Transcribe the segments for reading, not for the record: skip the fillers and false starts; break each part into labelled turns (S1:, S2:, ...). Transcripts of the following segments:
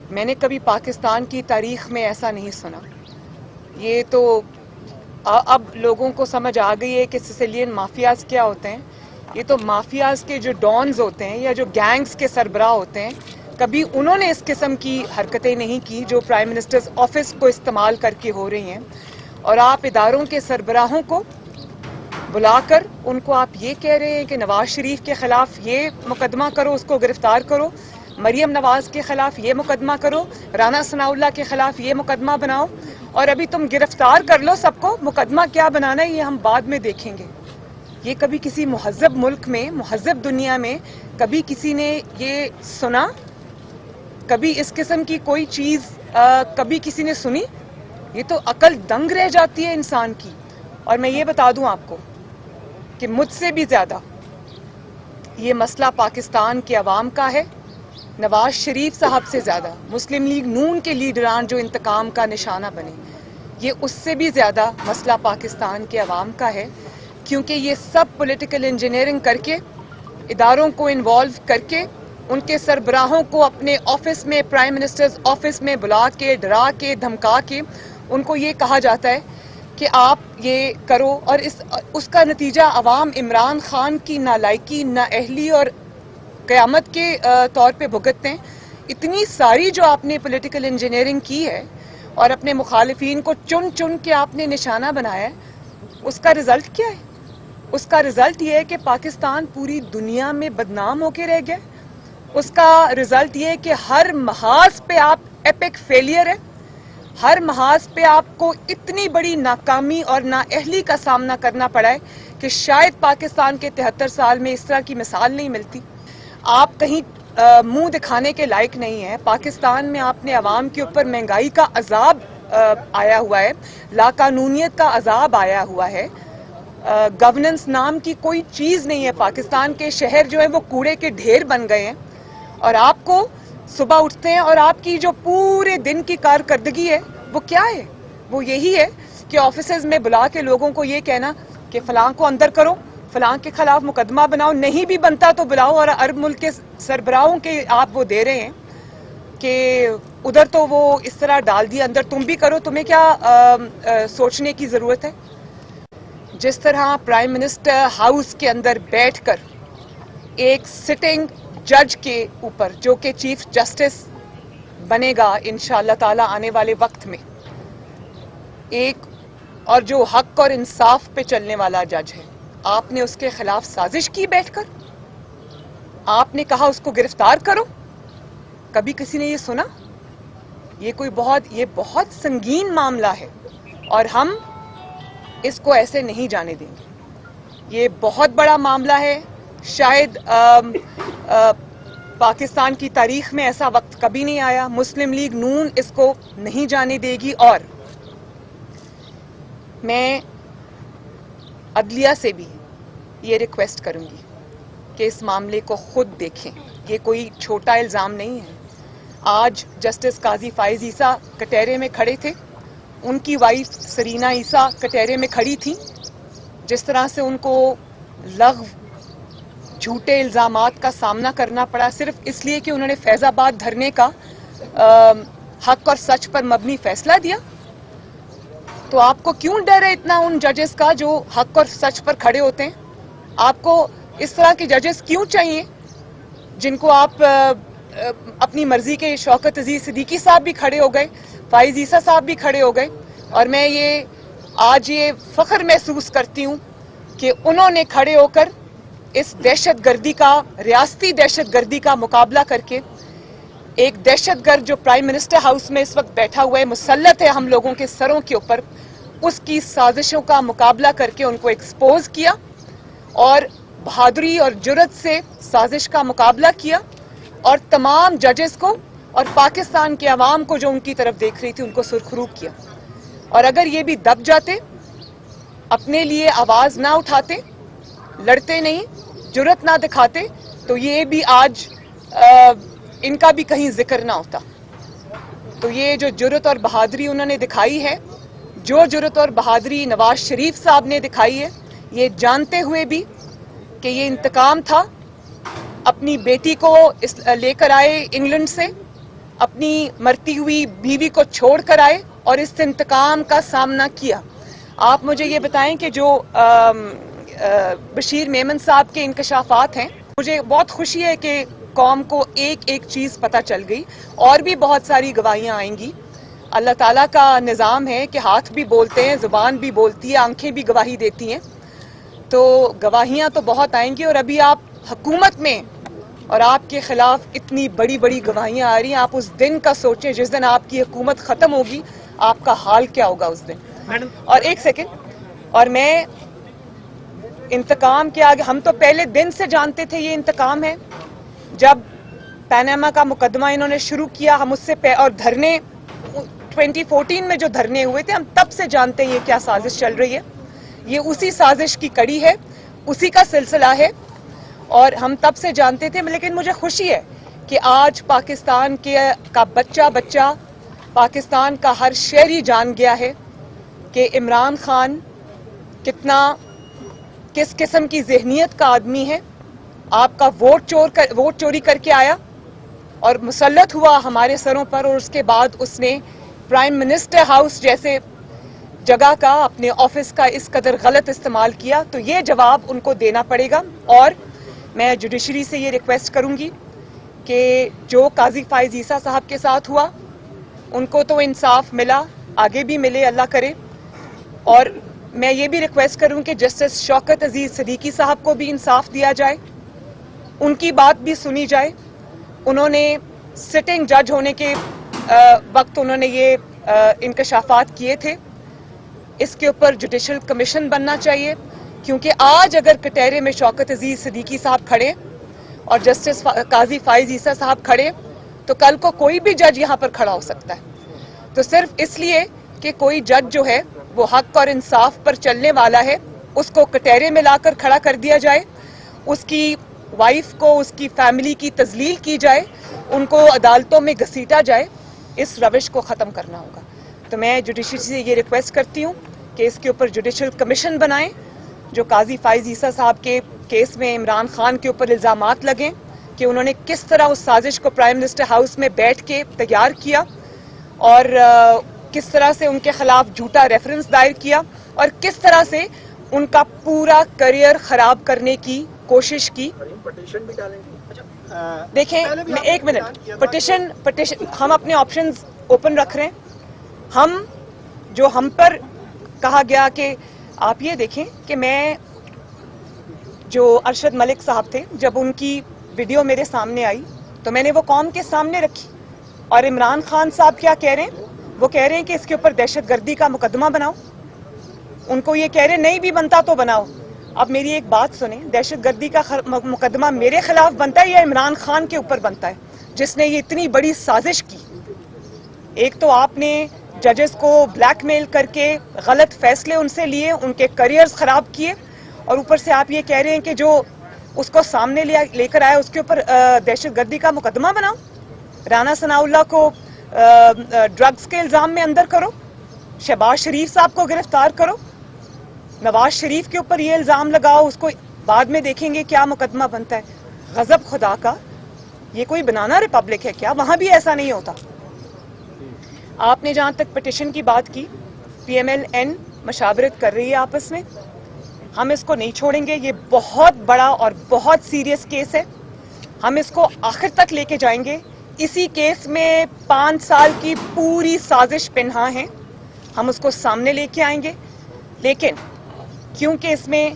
S1: میں نے کبھی پاکستان کی تاریخ میں ایسا نہیں سنا. یہ تو اب لوگوں کو سمجھ آ گئی ہے کہ سسیلین مافیاز کیا ہوتے ہیں. یہ تو مافیاز کے جو ڈانز ہوتے ہیں یا جو گینگز کے سربراہ ہوتے ہیں, کبھی انہوں نے اس قسم کی حرکتیں نہیں کی جو پرائم منسٹرز آفس کو استعمال کر کے ہو رہی ہیں. اور آپ اداروں کے سربراہوں کو بلا کر ان کو آپ یہ کہہ رہے ہیں کہ نواز شریف کے خلاف یہ مقدمہ کرو, اس کو گرفتار کرو, مریم نواز کے خلاف یہ مقدمہ کرو, رانا ثناء اللہ کے خلاف یہ مقدمہ بناؤ, اور ابھی تم گرفتار کر لو سب کو, مقدمہ کیا بنانا ہے یہ ہم بعد میں دیکھیں گے. یہ کبھی کسی مہذب ملک میں, مہذب دنیا میں کبھی کسی نے یہ سنا؟ کبھی اس قسم کی کوئی چیز کبھی کسی نے سنی؟ یہ تو عقل دنگ رہ جاتی ہے انسان کی. اور میں یہ بتا دوں آپ کو کہ مجھ سے بھی زیادہ یہ مسئلہ پاکستان کے عوام کا ہے. نواز شریف صاحب سے زیادہ مسلم لیگ نون کے لیڈران جو انتقام کا نشانہ بنے, یہ اس سے بھی زیادہ مسئلہ پاکستان کے عوام کا ہے. کیونکہ یہ سب پولیٹیکل انجینئرنگ کر کے, اداروں کو انوالو کر کے, ان کے سربراہوں کو اپنے آفس میں, پرائم منسٹرز آفس میں بلا کے, ڈرا کے, دھمکا کے ان کو یہ کہا جاتا ہے کہ آپ یہ کرو, اور اس کا نتیجہ عوام عمران خان کی نالائکی, نااہلی اور قیامت کے طور پہ بھگتتے ہیں. اتنی ساری جو آپ نے پولیٹیکل انجینئرنگ کی ہے اور اپنے مخالفین کو چن چن کے آپ نے نشانہ بنایا ہے, اس کا رزلٹ کیا ہے؟ اس کا رزلٹ یہ ہے کہ پاکستان پوری دنیا میں بدنام ہو کے رہ گیا. اس کا رزلٹ یہ ہے کہ ہر محاذ پہ آپ ایپک فیلئر ہے. ہر محاذ پہ آپ کو اتنی بڑی ناکامی اور نااہلی کا سامنا کرنا پڑا ہے کہ شاید پاکستان کے 73 سال میں اس طرح کی مثال نہیں ملتی. آپ کہیں منہ دکھانے کے لائق نہیں ہیں. پاکستان میں آپ نے عوام کے اوپر مہنگائی کا عذاب آیا ہوا ہے, لاقانونیت کا عذاب آیا ہوا ہے, گورننس نام کی کوئی چیز نہیں ہے. پاکستان کے شہر جو ہے وہ کوڑے کے ڈھیر بن گئے ہیں, اور آپ کو صبح اٹھتے ہیں اور آپ کی جو پورے دن کی کارکردگی ہے وہ کیا ہے؟ وہ یہی ہے کہ آفیسز میں بلا کے لوگوں کو یہ کہنا کہ فلاں کو اندر کرو, فلاں کے خلاف مقدمہ بناؤ, نہیں بھی بنتا تو بلاؤ. اور عرب ملک کے سربراہوں کے آپ وہ دے رہے ہیں کہ ادھر تو وہ اس طرح ڈال دیا, اندر تم بھی کرو, تمہیں کیا سوچنے کی ضرورت ہے؟ جس طرح پرائم منسٹر ہاؤس کے اندر بیٹھ کر ایک سٹنگ جج کے اوپر, جو کہ چیف جسٹس بنے گا انشاءاللہ تعالی آنے والے وقت میں, ایک اور جو حق اور انصاف پہ چلنے والا جج ہے, آپ نے اس کے خلاف سازش کی بیٹھ کر, آپ نے کہا اس کو گرفتار کرو. کبھی کسی نے یہ سنا؟ یہ بہت سنگین معاملہ ہے اور ہم اس کو ایسے نہیں جانے دیں گے. یہ بہت بڑا معاملہ ہے. شاید پاکستان کی تاریخ میں ایسا وقت کبھی نہیں آیا. مسلم لیگ نون اس کو نہیں جانے دے گی. اور میں عدلیہ سے بھی یہ ریکویسٹ کروں گی کہ اس معاملے کو خود دیکھیں. یہ کوئی چھوٹا الزام نہیں ہے. آج جسٹس قاضی فائز عیسیٰ کٹہرے میں کھڑے تھے, ان کی وائف سرینا عیسیٰ کٹہرے میں کھڑی تھی. جس طرح سے ان کو لغو جھوٹے الزامات کا سامنا کرنا پڑا صرف اس لیے کہ انہوں نے فیض آباد دھرنے کا حق اور سچ پر مبنی فیصلہ دیا, تو آپ کو کیوں ڈر ہے اتنا ان ججز کا جو حق اور سچ پر کھڑے ہوتے ہیں؟ آپ کو اس طرح کے ججز کیوں چاہیے جن کو آپ اپنی مرضی کے؟ شوکت عزیز صدیقی صاحب بھی کھڑے ہو گئے, فائز عیسیٰ صاحب بھی کھڑے ہو گئے, اور میں آج یہ فخر محسوس کرتی ہوں کہ انہوں نے کھڑے ہو کر اس دہشت گردی کا, ریاستی دہشت گردی کا مقابلہ کر کے, ایک دہشت گرد جو پرائم منسٹر ہاؤس میں اس وقت بیٹھا ہوا ہے, مسلط ہے ہم لوگوں کے سروں کے اوپر, اس کی سازشوں کا مقابلہ کر کے ان کو ایکسپوز کیا اور بہادری اور جرت سے سازش کا مقابلہ کیا, اور تمام ججز کو اور پاکستان کے عوام کو جو ان کی طرف دیکھ رہی تھی ان کو سرخرو کیا. اور اگر یہ بھی دب جاتے, اپنے لیے آواز نہ اٹھاتے, لڑتے نہیں, جرت نہ دکھاتے, تو یہ بھی آج ان کا بھی کہیں ذکر نہ ہوتا. تو یہ جو جرت اور بہادری انہوں نے دکھائی ہے, جو جرت اور بہادری نواز شریف صاحب نے دکھائی ہے, یہ جانتے ہوئے بھی کہ یہ انتقام تھا, اپنی بیٹی کو لے کر آئے انگلینڈ سے, اپنی مرتی ہوئی بیوی کو چھوڑ کر آئے اور اس انتقام کا سامنا کیا. آپ مجھے یہ بتائیں کہ جو بشیر میمن صاحب کے انکشافات ہیں، مجھے بہت خوشی ہے کہ قوم کو ایک ایک چیز پتہ چل گئی، اور بھی بہت ساری گواہیاں آئیں گی. اللہ تعالیٰ کا نظام ہے کہ ہاتھ بھی بولتے ہیں، زبان بھی بولتی ہے، آنکھیں بھی گواہی دیتی ہیں. تو گواہیاں تو بہت آئیں گی، اور ابھی آپ حکومت میں اور آپ کے خلاف اتنی بڑی بڑی گواہیاں آ رہی ہیں. آپ اس دن کا سوچیں جس دن آپ کی حکومت ختم ہوگی، آپ کا حال کیا ہوگا اس دن. اور ایک سیکنڈ، اور میں انتقام کے آگے، ہم تو پہلے دن سے جانتے تھے یہ انتقام ہے. جب پاناما کا مقدمہ انہوں نے شروع کیا، ہم اس سے اور دھرنے 2014 میں جو دھرنے ہوئے تھے، ہم تب سے جانتے ہیں یہ کیا سازش چل رہی ہے. یہ اسی سازش کی کڑی ہے، اسی کا سلسلہ ہے، اور ہم تب سے جانتے تھے. لیکن مجھے خوشی ہے کہ آج پاکستان کا بچہ پاکستان کا ہر شہری جان گیا ہے کہ عمران خان کس قسم کی ذہنیت کا آدمی ہے. آپ کا ووٹ چوری کر کے آیا اور مسلط ہوا ہمارے سروں پر، اور اس کے بعد اس نے پرائم منسٹر ہاؤس جیسے جگہ کا، اپنے آفس کا اس قدر غلط استعمال کیا. تو یہ جواب ان کو دینا پڑے گا. اور میں جوڈیشری سے یہ ریکویسٹ کروں گی کہ جو قاضی فائز عیسیٰ صاحب کے ساتھ ہوا، ان کو تو انصاف ملا، آگے بھی ملے، اللہ کرے. اور میں یہ بھی ریکویسٹ کروں کہ جسٹس شوکت عزیز صدیقی صاحب کو بھی انصاف دیا جائے، ان کی بات بھی سنی جائے. انہوں نے سٹنگ جج ہونے کے وقت انہوں نے یہ انکشافات کیے تھے. اس کے اوپر جوڈیشل کمیشن بننا چاہیے، کیونکہ آج اگر کٹہرے میں شوکت عزیز صدیقی صاحب کھڑے اور جسٹس قاضی فائز عیسیٰ صاحب کھڑے، تو کل کو کوئی بھی جج یہاں پر کھڑا ہو سکتا ہے. تو صرف اس لیے کہ کوئی جج جو ہے وہ حق اور انصاف پر چلنے والا ہے، اس کو کٹہرے میں لا کر کھڑا کر دیا جائے، اس کی وائف کو، اس کی فیملی کی تذلیل کی جائے، ان کو عدالتوں میں گھسیٹا جائے. اس روش کو ختم کرنا ہوگا. تو میں جوڈیشری سے یہ ریکویسٹ کرتی ہوں کہ اس کے اوپر جوڈیشل کمیشن بنائیں. جو قاضی فائز عیسیٰ صاحب کے کیس میں عمران خان کے اوپر الزامات لگیں کہ انہوں نے کس طرح اس سازش کو پرائم منسٹر ہاؤس میں بیٹھ کے تیار کیا، اور کس طرح سے ان کے خلاف جھوٹا ریفرنس دائر کیا، اور کس طرح سے ان کا پورا کریئر خراب کرنے کی کوشش کی. دیکھیں، میں ایک منٹ، پٹیشن ہم اپنے آپشنز اوپن رکھ رہے ہیں. ہم پر کہا گیا کہ آپ یہ دیکھیں کہ میں جو ارشد ملک صاحب تھے، جب ان کی ویڈیو میرے سامنے آئی تو میں نے وہ قوم کے سامنے رکھی. اور عمران خان صاحب کیا کہہ رہے ہیں؟ وہ کہہ رہے ہیں کہ اس کے اوپر دہشت گردی کا مقدمہ بناؤ. ان کو یہ کہہ رہے نہیں بھی بنتا تو بناؤ. اب میری ایک بات سنیں، دہشت گردی کا مقدمہ میرے خلاف بنتا ہے یا عمران خان کے اوپر بنتا ہے، جس نے یہ اتنی بڑی سازش کی؟ ایک تو آپ نے ججز کو بلیک میل کر کے غلط فیصلے ان سے لیے، ان کے کریئرز خراب کیے، اور اوپر سے آپ یہ کہہ رہے ہیں کہ جو اس کو سامنے لے کر آئے اس کے اوپر دہشت گردی کا مقدمہ بناؤ. رانا ثناء اللہ کو ڈرگز کے الزام میں اندر کرو، شہباز شریف صاحب کو گرفتار کرو، نواز شریف کے اوپر یہ الزام لگاؤ، اس کو بعد میں دیکھیں گے کیا مقدمہ بنتا ہے. غضب خدا کا، یہ کوئی بنانا ریپبلک ہے کیا؟ وہاں بھی ایسا نہیں ہوتا. آپ نے جہاں تک پٹیشن کی بات کی، پی ایم ایل این مشاورت کر رہی ہے آپس میں، ہم اس کو نہیں چھوڑیں گے. یہ بہت بڑا اور بہت سیریس کیس ہے، ہم اس کو آخر تک لے کے جائیں گے. اسی کیس میں 5 سال کی پوری سازش پنہاں ہے، ہم اس کو سامنے لے کے آئیں گے. لیکن کیونکہ اس میں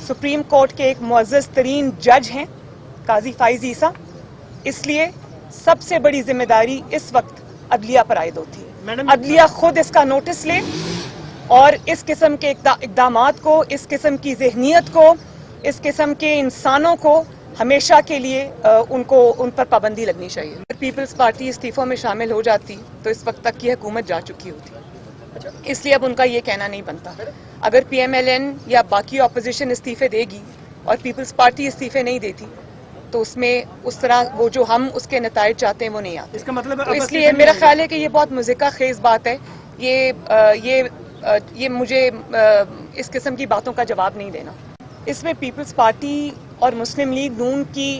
S1: سپریم کورٹ کے ایک معزز ترین جج ہیں قاضی فائز عیسیٰ، اس لیے سب سے بڑی ذمہ داری اس وقت عدلیہ پر عائد ہوتی ہے. عدلیہ خود اس کا نوٹس لے اور اس قسم کے اقدامات کو، اس قسم کی ذہنیت کو، اس قسم کے انسانوں کو ہمیشہ کے لیے ان پر پابندی لگنی چاہیے. اگر پیپلز پارٹی استعفوں میں شامل ہو جاتی تو اس وقت تک کی حکومت جا چکی ہوتی، اس لیے اب ان کا یہ کہنا نہیں بنتا. اگر پی ایم ایل این یا باقی اپوزیشن استعفے دے گی اور پیپلز پارٹی استعفے نہیں دیتی تو اس میں اس طرح وہ جو ہم اس کے نتائج چاہتے ہیں وہ نہیں آتے. تو اس لیے میرا خیال ہے کہ یہ بہت مضحکہ خیز بات ہے. یہ مجھے اس قسم کی باتوں کا جواب نہیں دینا. اس میں پیپلز پارٹی اور مسلم لیگ نون کی